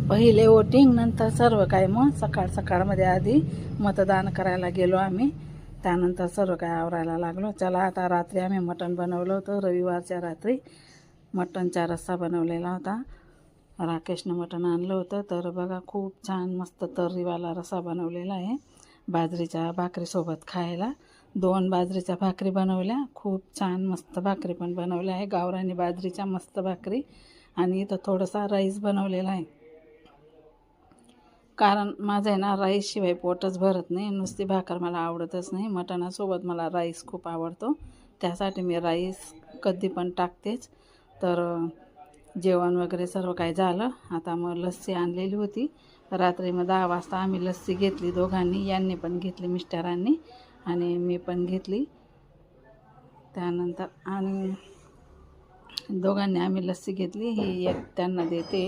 पहिले वोटिंग नंतर सर्व काय, मग सकाळमध्ये आधी मतदान करायला गेलो आम्ही, त्यानंतर सर्व काय आवरायला लागलो. चला आता रात्री आम्ही मटण बनवलं होतं, रविवारच्या रात्री मटणचा रस्सा बनवलेला होता. राकेशनं मटण आणलं होतं. तर बघा खूप छान मस्त तर्रीवाला रस्सा बनवलेला आहे बाजरीच्या भाकरीसोबत खायला. 2 बाजरीच्या भाकरी बनवल्या, खूप छान मस्त भाकरी पण बनवल्या आहे, गावरानी बाजरीच्या मस्त भाकरी. आणि इथं थोडासा राईस बनवलेला आहे, कारण माझं आहे ना राईसशिवाय पोटच भरत नाही. नुसती भाकर मला आवडतच नाही, मटणासोबत मला राईस खूप आवडतो, त्यासाठी मी राईस कधी पण टाकतेच. तर जेवण वगैरे सर्व काय झालं. आता मग लस्सी आणलेली होती रात्री, मग 10 वाजता आम्ही लस्सी घेतली दोघांनी, यांनी पण घेतली मिस्टरांनी आणि मी पण घेतली. त्यानंतर आणि दोघांनी आम्ही लस्सी घेतली. ही एक त्यांना देते